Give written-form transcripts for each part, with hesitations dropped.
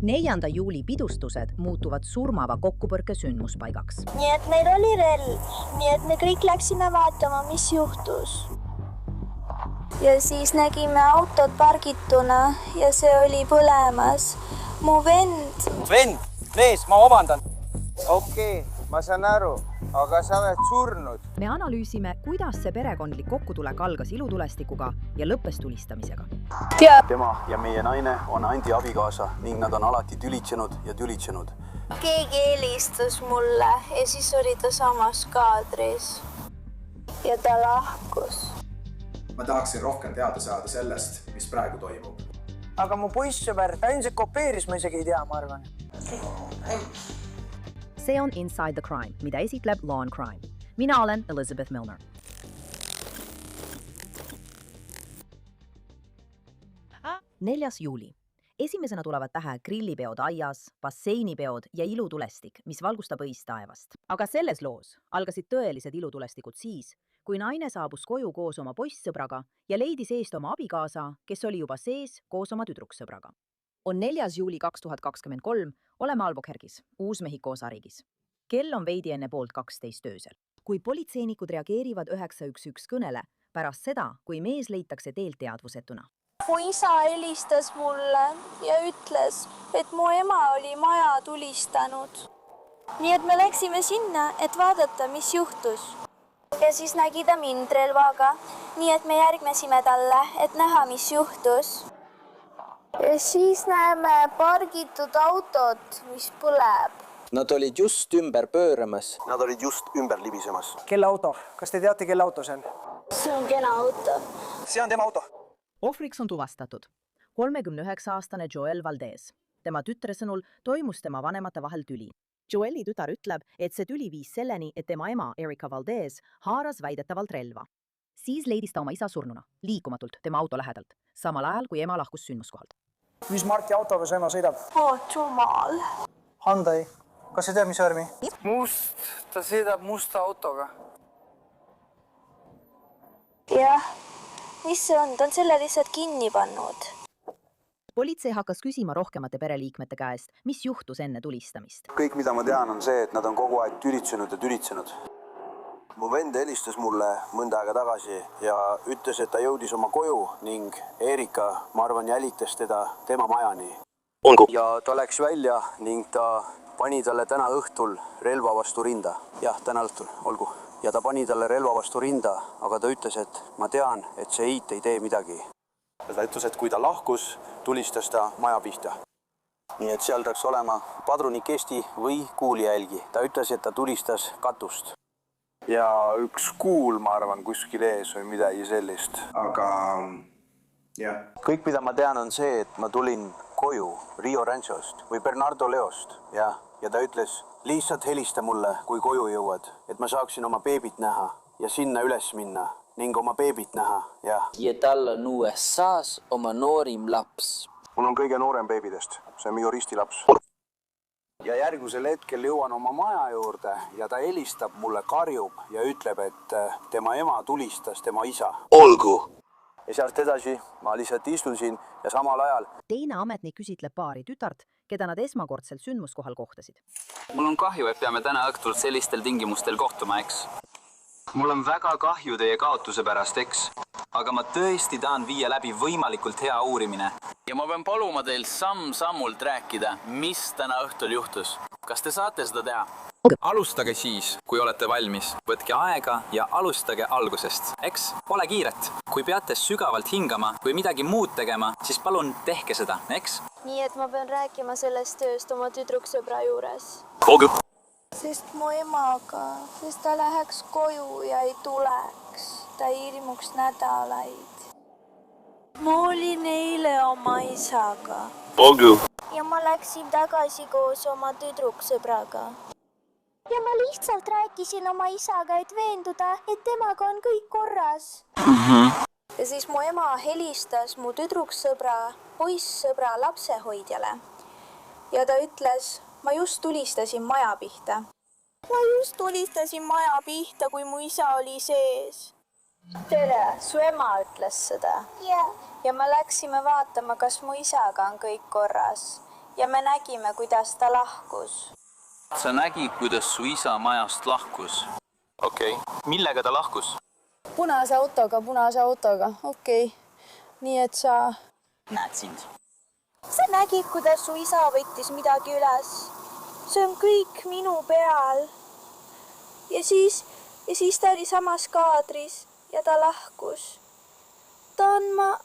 4. juuli pidustused muutuvad surmava kokkupõrke sündmuspaigaks. Nii et meil oli relv, nii et me kõik läksime vaatama, mis juhtus. Ja siis nägime autot pargituna ja see oli põlemas. Mu vend. Vend, mees, ma vabandan. Okei, ma saan aru, aga sa oled surnud. Me analüüsime, kuidas see perekondlik kokkutulek algas ilutulestikuga ja lõppes tulistamisega. Tema ja meie naine on Andi abikaasa ning nad on alati tülitsenud ja tülitsenud. Keegi helistas mulle ja siis oli ta samas kaadris. Ja ta lahkus. Ma tahaksin rohkem teada saada sellest, mis praegu toimub. Aga mu poissõber, ta ilmselt kopeeris, ma isegi ei tea, ma arvan. See on Inside the Crime, mida esitleb Law and Crime. Mina olen Elizabeth Milner. Neljas juuli. Esimesena tulevad tähe grillipeod aias, basseinipeod ja ilutulestik, mis valgustab õist taevast. Aga selles loos algasid tõelised ilutulestikud siis, kui naine saabus koju koos oma poissõbraga ja leidis eest oma abikaasa, kes oli juba sees koos oma tüdruksõbraga. On 4. juuli 2023, oleme Albuquerque'is, Uus-Mehhiko osariigis. Kell on veidi enne 12:30 öösel. Kui politseinikud reageerivad 911 kõnele pärast seda, kui mees leitakse teelt teadvusetuna. Mu isa helistas mulle ja ütles, et mu ema oli maja tulistanud. Nii et me läksime sinna, et vaadata, mis juhtus. Ja siis nägi ta mind relvaga, nii et me järgnesime talle, et näha, mis juhtus. Ja siis näeme pargitud autot, mis põleb. Nad olid just ümber pööramas. Nad olid just ümber libisemas. Kelle auto? Kas te teate, kelle auto see on? See on kena auto. See on tema auto. Ohvriks on tuvastatud 39-aastane Joel Valdez. Tema tütre sõnul toimus tema vanemate vahel tüli. Joeli tütar ütleb, et see tüli viis selleni, et tema ema Erika Valdez haaras väidetavalt relva. Siis leidis ta oma isa surnuna, liikumatult tema auto lähedalt, samal ajal kui ema lahkus sündmuskohalt. Mis marki autoga su ema sõidab? Jumal. Hyundai. Kas sa tead, mis värvi? Must, ta sõidab musta autoga. Jah, mis see on? Ta on selle lihtsalt kinni pannud. Politsei hakkas küsima rohkemate pereliikmete käest, mis juhtus enne tulistamist. Kõik, mida ma tean, on see, et nad on kogu aeg tülitsenud ja tülitsenud. Mu vend helistas mulle mõnda aega tagasi ja ütles, et ta jõudis oma koju ning Erika, ma arvan, jälitas teda tema majani. Ja ta läks välja ning ta pani talle täna õhtul relva vastu rinda. Jah, täna õhtul, olgu. Ja ta pani talle relva vastu rinda, aga ta ütles, et ma tean, et see Eit ei tee midagi. Ta ütles, et kui ta lahkus, tulistas ta maja pihta. Nii et seal peaks olema padrunikesti või kuulijälgi. Ta ütles, et ta tulistas katust. Ja üks kuul, ma arvan, kuskil ees või midagi sellist. Aga jah. Kõik, mida ma tean, on see, et ma tulin koju Rio Ranchost või Bernardo Leost. Ja ta ütles, lihtsalt helista mulle, kui koju jõuad, et ma saaksin oma beebit näha ja sinna üles minna ning oma beebit näha, jah. Ja tal on USA's oma noorim laps. Mul on kõige noorem beebidest, see on juristi laps. Ja järgusel hetkel jõuan oma maja juurde ja ta helistab mulle, karjub ja ütleb, et tema ema tulistas tema isa. Olgu! Ja sealt edasi ma lihtsalt istun siin ja samal ajal. Teine ametnik küsitleb paari tütart, keda nad esmakordselt sündmuskohal kohtasid. Mul on kahju, et peame täna õhtul sellistel tingimustel kohtuma, eks? Mul on väga kahju teie kaotuse pärast, eks? Aga ma tõesti tahan viia läbi võimalikult hea uurimine. Ja ma pean paluma teil samm-sammult rääkida, mis täna õhtul juhtus. Kas te saate seda teha? Alustage siis, kui olete valmis. Võtke aega ja alustage algusest, eks? Pole kiiret. Kui peate sügavalt hingama või midagi muud tegema, siis palun tehke seda, eks? Nii et ma pean rääkima sellest tööst oma tüdruksõbra juures. Olgu! Sest mu emaga, sest ta läheks koju ja ei tuleks. Ta hirmuks nädalaid. Ma olin eile oma isaga. Olgu! Ja ma läksin tagasi koos oma tüdruksõbraga. Ja ma lihtsalt rääkisin oma isaga, et veenduda, et temaga on kõik korras. Ja siis mu ema helistas mu tüdruksõbra, poissõbra lapsehoidjale. Ja ta ütles, ma just tulistasin maja pihta. Ma just tulistasin maja pihta, kui mu isa oli sees. Tere, su ema ütles seda. Ja me läksime vaatama, kas mu isaga on kõik korras. ja me nägime, kuidas ta lahkus. sa nägid, kuidas su isa majast lahkus? Okei. Millega ta lahkus? Punase autoga, okei. Nii et sa... Näed sind. Sa nägid, kuidas su isa võttis midagi üles. See on kõik minu peal. Ja siis ta oli samas kaadris ja ta lahkus. Ta on ma...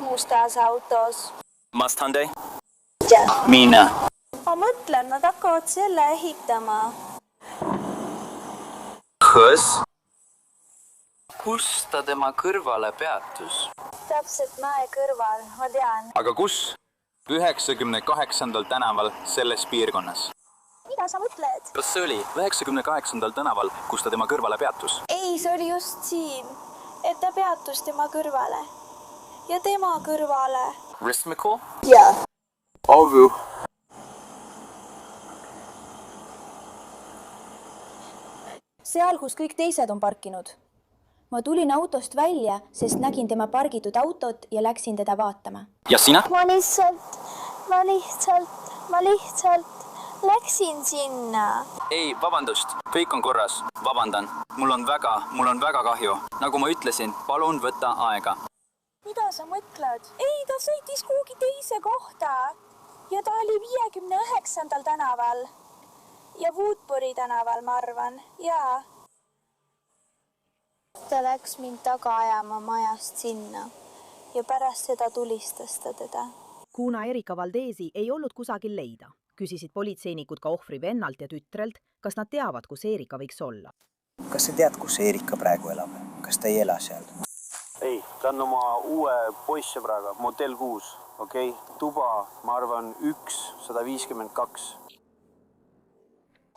mustas autos. Mustang? Mina. Ma mõtlen, nad hakkavad selle ehitama. Kas? Kus ta tema kõrvale peatus? Täpselt mäe kõrval, ma tean. Aga kus? 98. tänaval selles piirkonnas. Mida sa mõtled? Kas see oli 98. tänaval, kus ta tema kõrvale peatus? Ei, see oli just siin, et ta peatus tema kõrvale. Ja tema kõrvale. Ristmical? Jaa. Avu. Seal, kus kõik teised on parkinud. Ma tulin autost välja, sest nägin tema pargitud autot ja läksin teda vaatama. Ja sina? Ma lihtsalt läksin sinna. Ei, vabandust. Kõik on korras. Vabandan. Mul on väga kahju. Nagu ma ütlesin, palun võtta aega. Mida sa mõtled? Ei, ta sõitis kuhugi teise kohta. Ja ta oli 59. tänaval. Ja Woodbury tänaval, ma arvan. Jaa. Ta läks mind taga ajama majast sinna. Ja pärast seda tulistas ta teda. Kuna Erika Valdesi ei olnud kusagil leida, küsisid politseinikud ka ohvri vennalt ja tütrelt, kas nad teavad, kus Erika võiks olla. Kas sa tead, kus Erika praegu elab? Kas ta ei ela seal? ei, ta on oma uue poissõbraga, Motel 6, okei? Tuba, ma arvan, 152.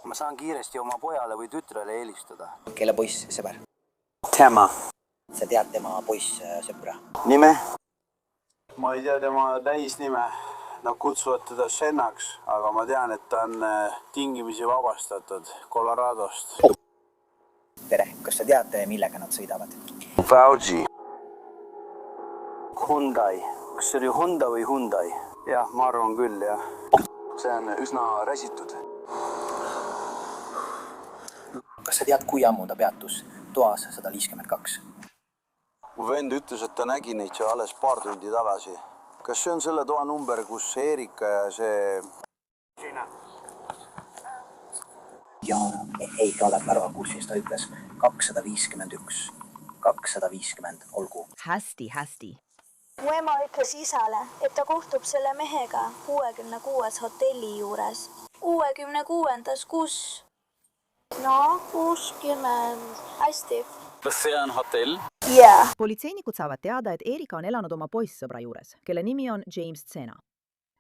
Ma saan kiiresti oma pojale või tütrele helistada. Kelle poiss, sõber? Tema. Sa tead tema poiss, sõbra? Nime? Ma ei tea tema täisnime. Nad kutsuvad teda Shennaks, aga ma tean, et ta on tingimisi vabastatud Coloradost. Tere, kas sa tead, millega nad sõidavad? Fauci. Hyundai. Kas see oli Honda või Hyundai? Jah, ma arvan küll, jah. See on üsna räsitud. Kas sa tead, kui ammu ta peatus? Toas 152. Mu vend ütles, et ta nägi neid seal alles paar tundi tagasi. Kas see on selle toa number, kus Erika ja see... Ja ei ole päeva, kus siis ta ütles 251. 250, olgu. Hästi. Mu ema ütles isale, et ta kohtub selle mehega 66. hotelli juures. 66. kus? No, 60. Hästi. Kas see on hotell? Jaa. Politseinikud saavad teada, et Erika on elanud oma poissõbra juures, kelle nimi on James Tsena.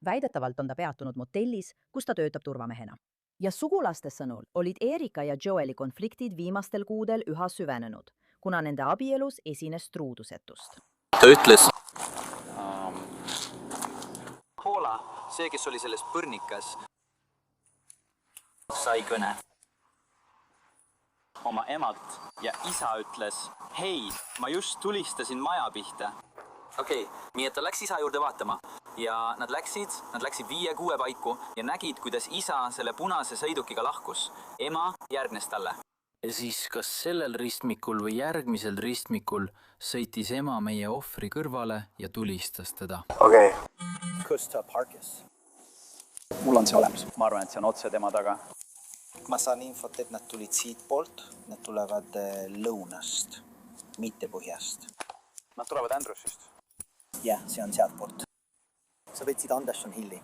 Väidetavalt on ta peatunud motellis, kus ta töötab turvamehena. Ja sugulaste sõnul olid Erika ja Joeli konfliktid viimastel kuudel üha süvenenud, kuna nende abielus esines truudusetust. Ta ütles... Paula, see, kes oli selles põrnikas, sai kõne oma emalt ja isa ütles, hei, ma just tulistasin maja pihta. Okei, nii et ta läks isa juurde vaatama ja nad läksid 5-6 paiku ja nägid, kuidas isa selle punase sõidukiga lahkus. Ema järgnes talle. Ja siis kas sellel ristmikul või järgmisel ristmikul sõitis ema meie ohvri kõrvale ja tulistas teda. Okei. Kus ta parkis? Mul on see olemas. Ma arvan, et see on otse tema taga. Ma saan infot, et nad tulid siit poolt. Nad tulevad lõunast, mitte põhjast. Nad tulevad Andrewsist. Jah, see on sealt poolt. Sa võtsid Anderson Hilli.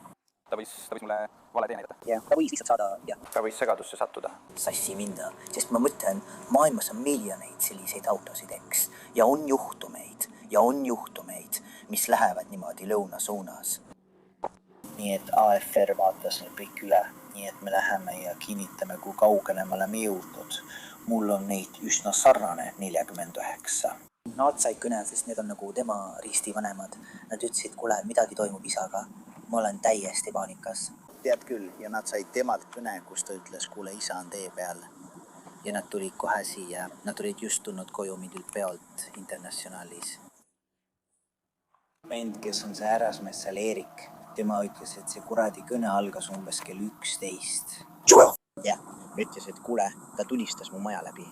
Ta võis mulle vale tee näidata. Jah, ta võis lihtsalt saada, jah. Ta võis segadusse sattuda. Sassi minna, sest ma mõtlen, maailmas on miljoneid selliseid autosid, eks. Ja on juhtumeid, mis lähevad niimoodi lõunasuunas. Nii et AFR vaatas nüüd kõik üle, nii et me läheme ja kinnitame, kui kaugele me oleme jõudnud. Mul on neid üsna sarnane 49. Nad said kõne, sest need on nagu tema ristivanemad. Nad ütlesid, kuule, midagi toimub isaga. Ma olen täiesti paanikas. Tead küll, ja nad said temalt kõne, kus ta ütles, kuule, isa on tee peal. ja nad tulid kohe siia. Nad olid just tulnud koju mingilt peolt Internationalis. Vend, kes on see härrasmees seal, Eerik, tema ütles, et see kuradi kõne algas umbes kell 11. Jah, ütles, et kuule, ta tulistas mu maja läbi.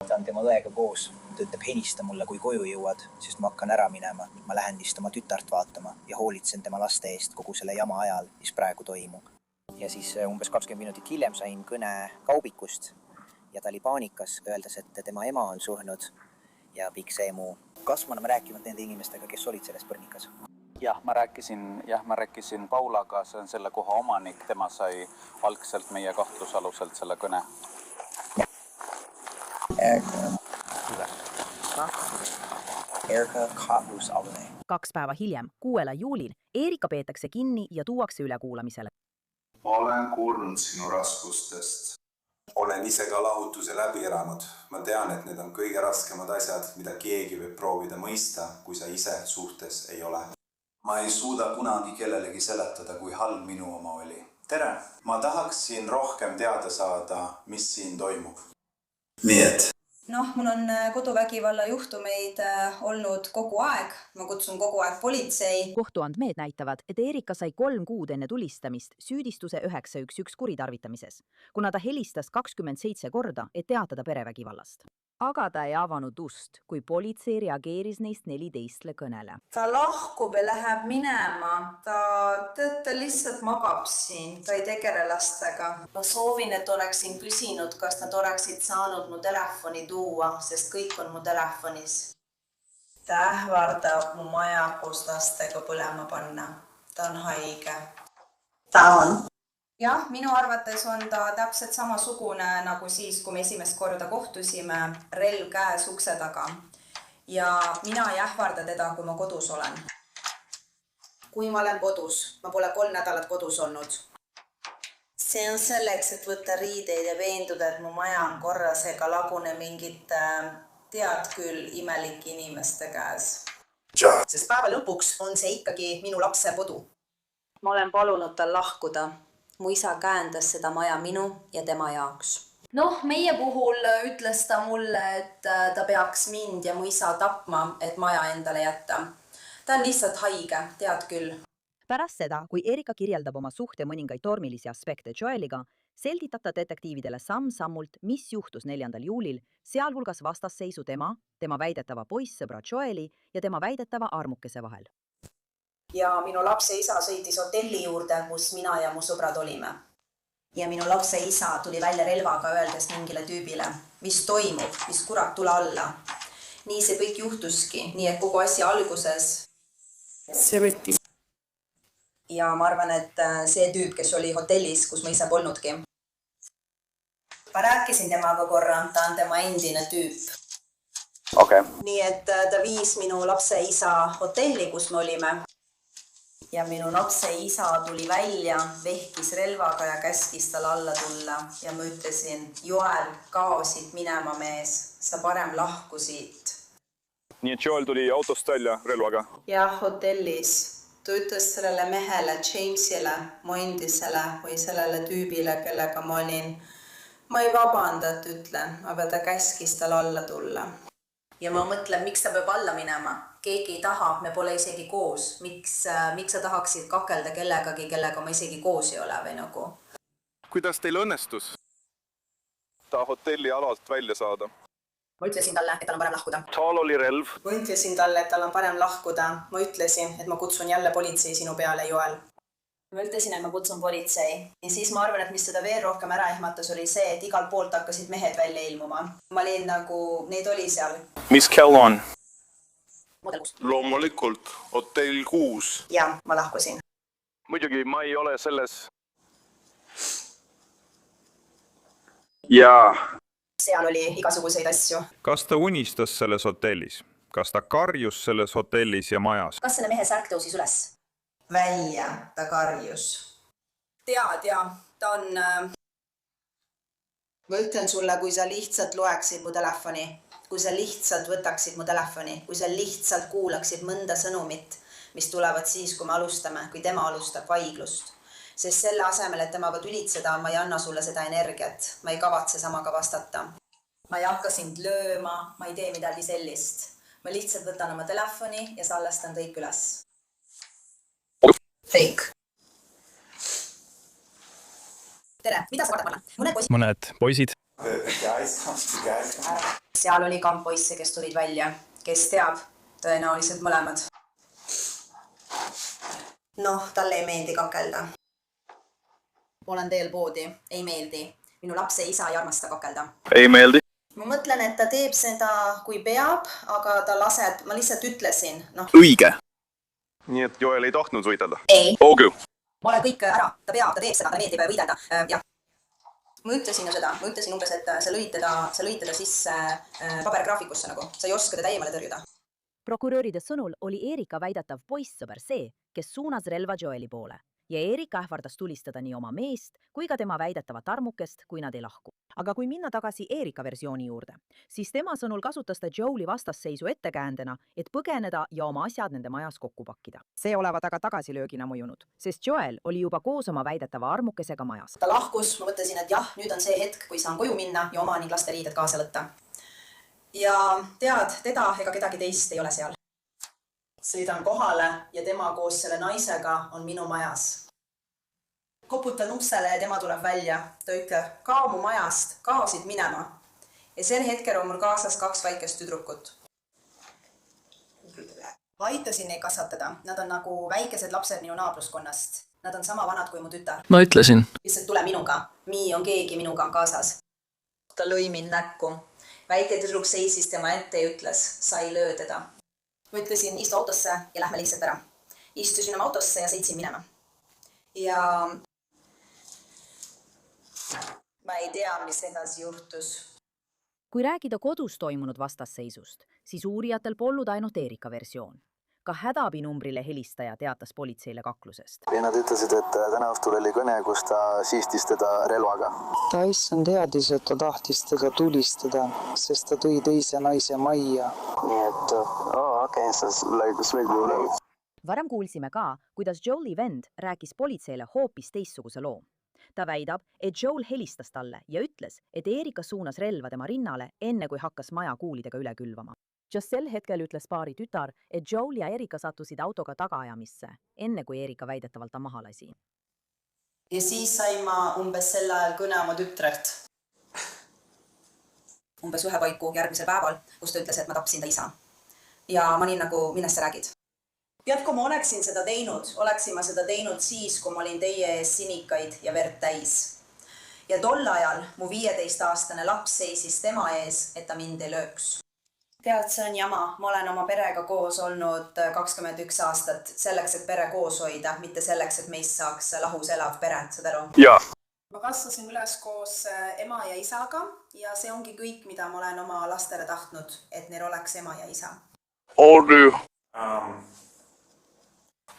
Ta on tema õega koos. Ta ütleb, helista mulle, kui koju jõuad, sest ma hakkan ära minema. Ma lähen vist oma tütart vaatama ja hoolitsen tema laste eest kogu selle jama ajal, mis praegu toimub. Ja siis umbes 20 minutit hiljem sain kõne kaubikust ja ta oli paanikas, öeldes, et tema ema on surnud ja pikk see mu. Kas me oleme rääkinud nende inimestega, kes olid selles põrnikas? Jah, ma rääkisin Paulaga, see on selle koha omanik, tema sai algselt meie kahtlusaluselt selle kõne. Erika kahtlusalune. 2 päeva hiljem, 6. juulil, Eerika peetakse kinni ja tuuakse ülekuulamisele. Ma olen kuulnud sinu raskustest. Olen ise ka lahutuse läbi elanud. Ma tean, et need on kõige raskemad asjad, mida keegi võib proovida mõista, kui sa ise suhtes ei ole. Ma ei suuda kunagi kellelegi seletada, kui halb minu oma oli. Tere! Ma tahaksin rohkem teada saada, mis siin toimub. Nii et? Mul on koduvägivalla juhtumeid olnud kogu aeg. Ma kutsun kogu aeg politsei. Kohtuandmeed näitavad, et Eerika sai 3 kuud enne tulistamist süüdistuse 911 kuritarvitamises, kuna ta helistas 27 korda, et teatada perevägivallast. Aga ta ei avanud ust, kui politsei reageeris neist 14 kõnele. Ta lahkub ja läheb minema. Ta lihtsalt magab siin. Ta ei tegele lastega. Ma soovin, et oleksin küsinud, kas nad oleksid saanud mu telefoni tuua, sest kõik on mu telefonis. Ta ähvardab mu maja koos lastega põlema panna. Ta on haige. Ta on. Jah, minu arvates on ta täpselt samasugune nagu siis, kui me esimest korda kohtusime, relv käes ukse taga. Ja mina ei ähvarda teda, kui ma kodus olen. Kui ma olen kodus, ma pole 3 nädalat kodus olnud. See on selleks, et võtta riideid ja veenduda, et mu maja on korras ega lagune mingit tead küll imelike inimeste käes. Sest päeva lõpuks on see ikkagi minu lapse kodu. Ma olen palunud tal lahkuda. Mu isa käendas seda maja minu ja tema jaoks. Meie puhul ütles ta mulle, et ta peaks mind ja mu isa tapma, et maja endale jätta. Ta on lihtsalt haige, tead küll. Pärast seda, kui Eerika kirjeldab oma suhte mõningaid tormilisi aspekte Joeliga, selgitab ta detektiividele samm-sammult, mis juhtus 4. juulil, sealhulgas vastasseisu tema väidetava poissõbra Joeli ja tema väidetava armukese vahel. Ja minu lapse isa sõitis hotelli juurde, kus mina ja mu sõbrad olime. Ja minu lapse isa tuli välja relvaga öeldes mingile tüübile, mis toimub, mis kurat tule alla. Nii see kõik juhtuski, nii et kogu asja alguses. See võtti. Ja ma arvan, et see tüüp, kes oli hotellis, kus ma ise polnudki. Ma rääkisin temaga korra, ta on tema endine tüüp. Okay. Nii et ta viis minu lapse isa hotelli, kus me olime. Ja minu lapse isa tuli välja, vehkis relvaga ja käskis tal alla tulla. Ja ma ütlesin, Joel, kaosid minema mees, sa parem lahku siit. Nii et Joel tuli autost välja relvaga? Jah, hotellis. Ta ütles sellele mehele, Jamesile, mu endisele või sellele tüübile, kellega ma olin. Ma ei vabanda, et ütlen, aga ta käskis tal alla tulla. Ja ma mõtlen, miks ta peab alla minema? Keegi ei taha, me pole isegi koos. Miks sa tahaksid kakelda kellegagi, kellega ma isegi koos ei ole või nagu? Kuidas teil õnnestus ta hotelli alalt välja saada? Ma ütlesin talle, et tal on parem lahkuda. Tal oli relv. Ma ütlesin talle, et tal on parem lahkuda. Ma ütlesin, et ma kutsun jälle politsei sinu peale, Joel. Ma ütlesin, et ma kutsun politsei. Ja siis ma arvan, et mis seda veel rohkem ära ehmatas oli see, et igal poolt hakkasid mehed välja ilmuma. Ma olin nagu, neid oli seal. Mis kell on? Model 6. Loomulikult, hotell 6. Ja, ma lahkusin. Muidugi, ma ei ole selles. Jaa. Seal oli igasuguseid asju. Kas ta unistas selles hotellis? Kas ta karjus selles hotellis ja majas? Kas selle mehe särk tõusis üles? Välja, ta karjus. Tead, ta on... Ma ütlen sulle, kui sa lihtsalt loeksid mu telefoni, kui sa lihtsalt võtaksid mu telefoni, kui sa lihtsalt kuulaksid mõnda sõnumit, mis tulevad siis, kui me alustame, kui tema alustab vaiglust, sest selle asemel, et temaga tülitseda, ma ei anna sulle seda energiat. Ma ei kavatse samaga vastata. Ma ei hakka sind lööma, ma ei tee midagi sellist. Ma lihtsalt võtan oma telefoni ja salvestan kõik üles. Fake. Tere, mida sa kardad panna? Mõned poisid. Seal oli kamp poisse, kes tulid välja. Kes teab? Tõenäoliselt mõlemad. Noh, talle ei meeldi kakelda. Olen teel poodi. Ei meeldi. Minu lapse isa ei armasta kakelda. Ei meeldi. Ma mõtlen, et ta teeb seda, kui peab, aga ta laseb, ma lihtsalt ütlesin. Õige. Nii et Joel ei tahtnud võidelda? Ei. Okei. Ma olen kõik ära. Ta peab, ta teeb seda, ta meeldib võidelda. Ja. Ma ütlesin ju seda. Ma ütlesin umbes, et sa lõid teda sisse pabergraafikusse nagu. Sa ei oska teda eemale tõrjuda. Prokuröride sõnul oli Erika väidetav poissõber see, kes suunas relva Joeli poole ja Erika ähvardas tulistada nii oma meest kui ka tema väidetavat armukest, kui nad ei lahku. Aga kui minna tagasi Erika versiooni juurde, siis tema sõnul kasutas ta Joeli vastasseisu ettekäändena, et põgeneda ja oma asjad nende majas kokku pakkida. See olevat aga tagasilöögina mõjunud, sest Joel oli juba koos oma väidetava armukesega majas. Ta lahkus, ma mõtlesin, et jah, nüüd on see hetk, kui saan koju minna ja oma ning laste riided kaasa võtta. Ja tead, teda ega kedagi teist ei ole seal. Sõidan kohale ja tema koos selle naisega on minu majas. Koputan uksele ja tema tuleb välja. Ta ütleb, kao mu majast, kaosid minema. Ja sel hetkel on mul kaasas 2 väikest tüdrukut. Ma aitasin neid kasvatada. Nad on nagu väikesed lapsed minu naabruskonnast. Nad on sama vanad kui mu tütar. Ma ütlesin. Lihtsalt tule minuga. Mii on keegi minuga on kaasas. Ta lõi mind näkku. Väike tüdruk seisis tema ette ja ütles, sa ei löö teda. Ma ütlesin, istu autosse ja lähme lihtsalt ära. Istusin oma autosse ja sõitsin minema. Ja ma ei tea, mis edasi juhtus. Kui rääkida kodus toimunud vastasseisust, siis uurijatel polnud ainult Erika versioon. Ka hädaabinumbrile helistaja teatas politseile kaklusest. Ja nad ütlesid, et täna õhtul oli kõne, kus ta siistis teda relvaga. Tyson teadis, et ta tahtis teda tulistada, sest ta tõi teise naise majja. Nii et, Varem kuulsime ka, kuidas Joeli vend rääkis politseile hoopis teistsuguse loo. Ta väidab, et Joel helistas talle ja ütles, et Erika suunas relva tema rinnale, enne kui hakkas maja kuulidega üle külvama. Just sel hetkel ütles paari tütar, et Joel ja Erika sattusid autoga tagaajamisse, enne kui Erika väidetavalt ta maha lasi. Ja siis sain ma umbes sel ajal kõne oma tütrelt. Umbes 1 paiku järgmisel päeval, kus ta ütles, et ma tapsin ta isa. Ja ma olin nagu, millest sa räägid? Tead, kui ma oleksin seda teinud siis, kui ma olin teie ees sinikaid ja verd täis. Ja tol ajal mu 15-aastane laps seisis tema ees, et ta mind ei lööks. Tead, see on jama. Ma olen oma perega koos olnud 21 aastat selleks, et pere koos hoida, mitte selleks, et meist saaks lahus elav pere, saad aru? Jaa. Ma kasvasin üles koos ema ja isaga ja see ongi kõik, mida ma olen oma lastele tahtnud, et neil oleks ema ja isa.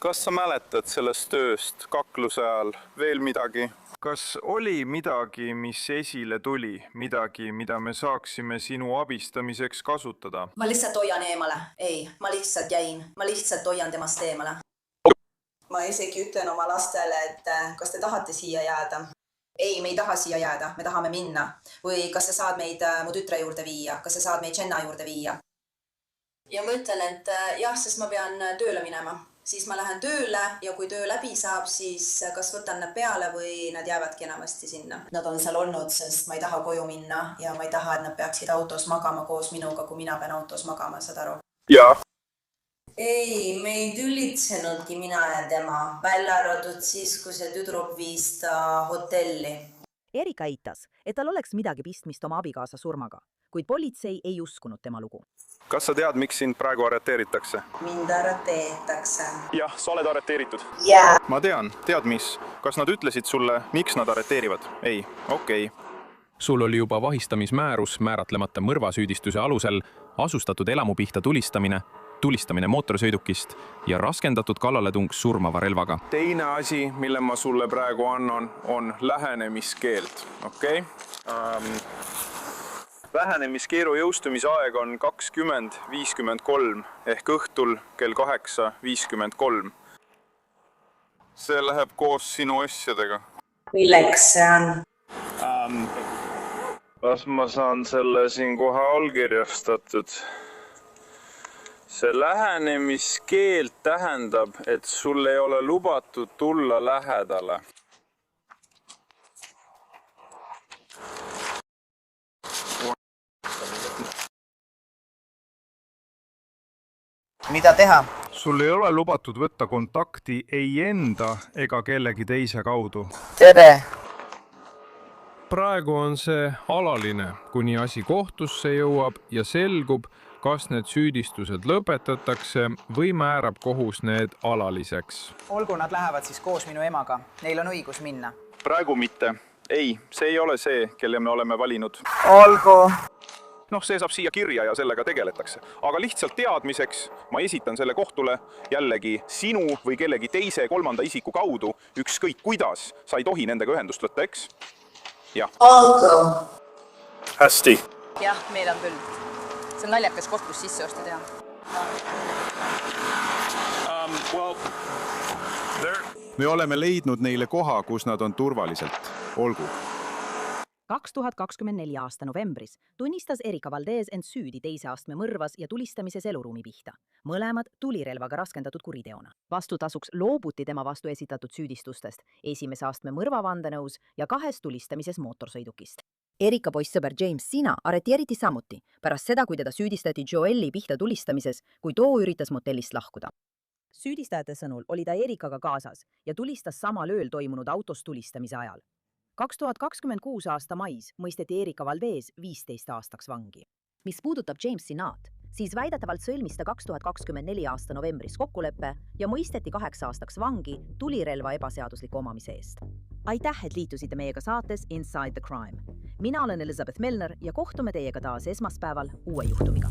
Kas sa mäletad sellest tööst kakluse ajal veel midagi? Kas oli midagi, mis esile tuli? Midagi, mida me saaksime sinu abistamiseks kasutada? Ma lihtsalt hoian eemale. Ei, ma lihtsalt jäin. Ma lihtsalt hoian temast eemale. Ma isegi ütlen oma lastele, et kas te tahate siia jääda? Ei, me ei taha siia jääda. Me tahame minna. Või kas sa saad meid mu tütre juurde viia? Kas sa saad meid Jenna juurde viia? Ja ma ütlen, et jah, sest ma pean tööle minema. Siis ma lähen tööle ja kui töö läbi saab, siis kas võtan nad peale või nad jäävadki enamasti sinna. Nad on seal olnud, sest ma ei taha koju minna ja ma ei taha, et nad peaksid autos magama koos minuga, kui mina pean autos magama, saad aru? Jaa. Ei, me ei tülitsenudki mina ja tema, välja arvatud siis, kui see tüdruk viis ta hotelli. Erika eitas, et tal oleks midagi pistmist oma abikaasa surmaga, kuid politsei ei uskunud tema lugu. Kas sa tead, miks sind praegu arreteeritakse? Mind arreteeritakse. Jah, sa oled arreteeritud. Jaa. Ma tean. Tead mis? Kas nad ütlesid sulle, miks nad arreteerivad? Ei. Okei. Sul oli juba vahistamismäärus määratlemata mõrvasüüdistuse alusel, asustatud elamu pihta tulistamine mootorsõidukist ja raskendatud kallaletung surmava relvaga. Teine asi, mille ma sulle praegu annan, on lähenemiskeeld. Okei? Lähenemiskeeru jõustumisaeg on 20:53 ehk õhtul kell 8:53. see läheb koos sinu asjadega. Milleks see on? Kas ma saan selle siin kohe allkirjastatud? See lähenemiskeeld tähendab, et sul ei ole lubatud tulla lähedale. Mida teha? Sul ei ole lubatud võtta kontakti ei enda ega kellegi teise kaudu. Tere! Praegu on see alaline, kuni asi kohtusse jõuab ja selgub, kas need süüdistused lõpetatakse või määrab kohus need alaliseks. Olgu, nad lähevad siis koos minu emaga. Neil on õigus minna. Praegu mitte. Ei, see ei ole see, kelle me oleme valinud. Olgu. See saab siia kirja ja sellega tegeletakse. Aga lihtsalt teadmiseks ma esitan selle kohtule jällegi sinu või kellegi teise kolmanda isiku kaudu, ükskõik kuidas, sa ei tohi nendega ühendust võtta, eks? Jah. Olgu. Hästi. Jah, meil on küll. See on naljakas koht, kus sisse osta teha. Me oleme leidnud neile koha, kus nad on turvaliselt. Olgu. 2024 aasta novembris tunnistas Erika Valdez end süüdi teise astme mõrvas ja tulistamises eluruumi pihta. Mõlemad tulirelvaga raskendatud kuriteona. Vastutasuks loobuti tema vastu esitatud süüdistustest, esimese astme mõrvavandenõus ja 2 tulistamises mootorsõidukist. Erika poissõber James Sina arreteeriti samuti pärast seda, kui teda süüdistati Joeli pihta tulistamises, kui too üritas motellist lahkuda. Süüdistajate sõnul oli ta Erikaga kaasas ja tulistas samal ööl toimunud autos tulistamise ajal. 2026 aasta mais mõisteti Erika Valdez 15 aastaks vangi. Mis puudutab James Sinat, siis väidetavalt sõlmis ta 2024 aasta novembris kokkuleppe ja mõisteti 8 aastaks vangi tulirelva ebaseadusliku omamise eest. Aitäh, et liitusite meiega saates Inside the Crime. Mina olen Elizabeth Milner ja kohtume teiega taas esmaspäeval uue juhtumiga.